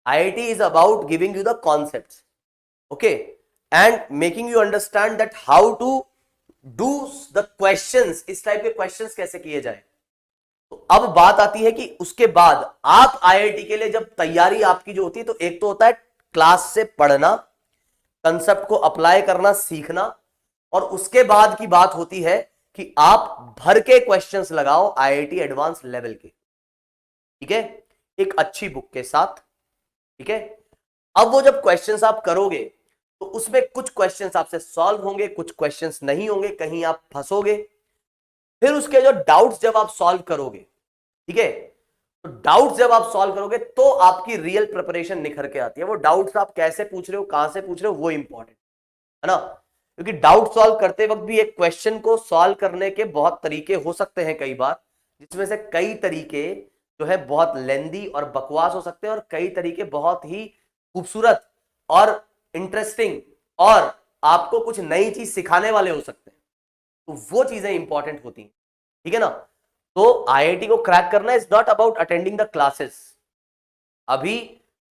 IIT is about giving you the concepts, okay, and making you understand that how to do the questions, इस type के questions कैसे किए जाए। तो अब बात आती है कि उसके बाद आप IIT के लिए जब तैयारी आपकी जो होती है, तो एक तो होता है क्लास से पढ़ना, कंसेप्ट को अप्लाई करना, सीखना, और उसके बाद की बात होती है कि आप भर के क्वेश्चंस लगाओ IIT एडवांस लेवल के, ठीक है, एक अच्छी बुक के साथ, ठीक है। अब वो जब क्वेश्चंस आप करोगे तो उसमें कुछ क्वेश्चंस आपसे सॉल्व होंगे, कुछ क्वेश्चंस नहीं होंगे, कहीं आप फंसोगे। फिर उसके जो डाउट्स जब आप सॉल्व करोगे, ठीक है, तो डाउट्स जब आप सॉल्व करोगे तो आपकी रियल प्रिपरेशन निखर के आती है। वो डाउट्स आप कैसे पूछ रहे हो, कहां से पूछ रहे हो, वो इंपॉर्टेंट है ना, क्योंकि डाउट सॉल्व करते वक्त भी एक क्वेश्चन को सॉल्व करने के बहुत तरीके हो सकते हैं कई बार, जिसमें से कई तरीके जो है बहुत लेंदी और बकवास हो सकते हैं, और कई तरीके बहुत ही खूबसूरत और इंटरेस्टिंग और आपको कुछ नई चीज सिखाने वाले हो सकते हैं। तो वो चीजें इंपॉर्टेंट होती हैं, ठीक है ना। तो IIT को क्रैक करना is not about attending the classes. अभी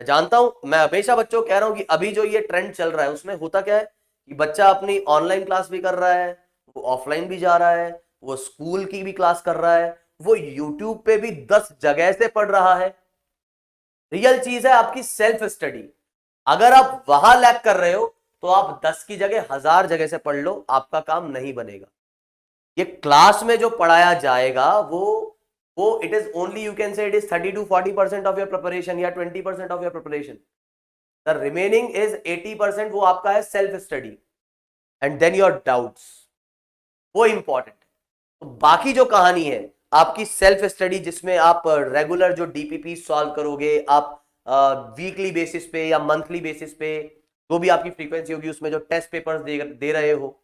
जानता हूं, मैं हमेशा बच्चों को कह रहा हूं कि अभी जो ये ट्रेंड चल रहा है उसमें होता क्या है कि बच्चा अपनी ऑनलाइन क्लास भी कर रहा है, वो ऑफलाइन भी जा रहा है, वो स्कूल की भी क्लास कर रहा है, वो यूट्यूब पे भी 10 जगह से पढ़ रहा है। रियल चीज है आपकी सेल्फ स्टडी। अगर आप वहां लैग कर रहे हो तो आप 10 की जगह 1000 जगह से पढ़ लो, आपका काम नहीं बनेगा। ये क्लास में जो पढ़ाया जाएगा वो it is only, you can say it is 30 to 40% of your preparation या 20% of your preparation. The remaining is 80%, वो आपका है self study and then your doubts, वो इंपॉर्टेंट है। तो बाकी जो कहानी है आपकी सेल्फ स्टडी, जिसमें आप रेगुलर जो DPP सॉल्व करोगे, आप वीकली बेसिस पे या मंथली बेसिस पे जो भी आपकी फ्रीक्वेंसी होगी, उसमें जो टेस्ट पेपर्स दे रहे हो,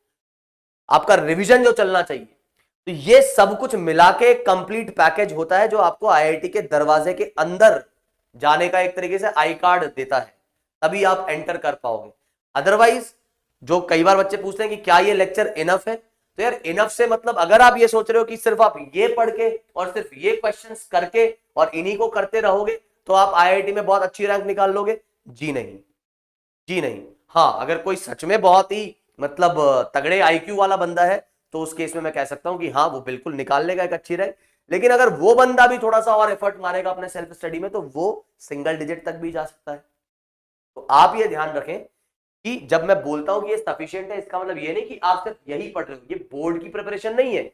आपका रिवीजन जो चलना चाहिए, तो ये सब कुछ मिला के कंप्लीट पैकेज होता है जो आपको IIT के दरवाजे के अंदर जाने का एक तरीके से आई कार्ड देता है, तभी आप एंटर कर पाओगे। अदरवाइज जो कई बार बच्चे पूछते हैं कि क्या ये लेक्चर इनफ है, तो यार इनफ से मतलब अगर आप ये सोच रहे हो कि सिर्फ आप ये पढ़ के और सिर्फ ये क्वेश्चंस करके और इन्हीं को करते रहोगे तो आप IIT में बहुत अच्छी रैंक निकाल लोगे, जी नहीं, जी नहीं। हाँ, अगर कोई सच में बहुत ही मतलब तगड़े IQ वाला बंदा है तो उस केस में मैं कह सकता हूं कि हाँ वो बिल्कुल निकाल लेगा एक अच्छी रैंक। लेकिन अगर वो बंदा भी थोड़ा सा और एफर्ट मारेगा अपने सेल्फ स्टडी में तो वो सिंगल डिजिट तक भी जा सकता है। तो आप ये ध्यान रखें कि जब मैं बोलता हूं कि ये सफिशिएंट है, इसका मतलब ये नहीं कि आप सिर्फ यही पढ़ रहे हो, ये बोर्ड की प्रिपरेशन नहीं है।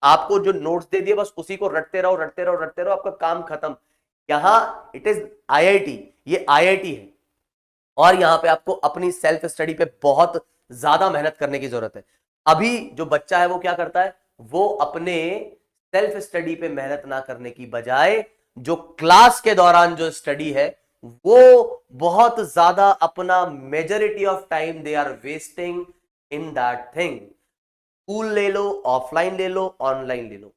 आपको जो नोट्स दे दिए बस उसी को रटते रहो रटते रहो रटते रहो, आपका काम खत्म। यहां इट इज IIT, ये IIT है और यहां पे आपको अपनी सेल्फ स्टडी पे बहुत ज्यादा मेहनत करने की जरूरत है। अभी जो बच्चा है वो क्या करता है, वो अपने सेल्फ स्टडी पे मेहनत ना करने की बजाय जो क्लास के दौरान जो स्टडी है वो बहुत ज्यादा अपना majority of time they are wasting in that thing. School ले लो, ऑफलाइन ले लो, ऑनलाइन ले लो,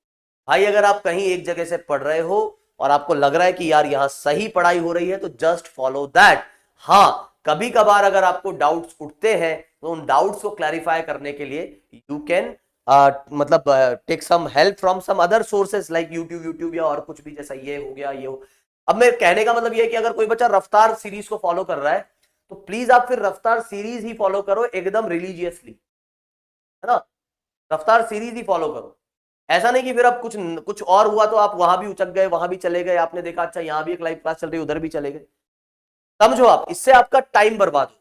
भाई अगर आप कहीं एक जगह से पढ़ रहे हो और आपको लग रहा है कि यार यहां सही पढ़ाई हो रही है तो जस्ट फॉलो दैट। हाँ, कभी कभार अगर आपको डाउट्स उठते हैं तो उन डाउट्स को क्लैरिफाई करने के लिए यू कैन मतलब take some help from some other sources like YouTube या और कुछ भी, जैसा ये हो गया ये हो। अब मैं कहने का मतलब ये है कि अगर कोई बच्चा रफ्तार सीरीज को फॉलो कर रहा है तो प्लीज आप फिर रफ्तार सीरीज ही फॉलो करो एकदम रिलीजियसली, है ना, रफ्तार सीरीज ही फॉलो करो। ऐसा नहीं कि फिर अब कुछ और हुआ तो आप वहां भी उचक गए, वहां भी चले गए, आपने देखा अच्छा यहां भी एक लाइव क्लास चल रही है उधर भी चले गए। समझो आप, इससे आपका टाइम बर्बाद हो।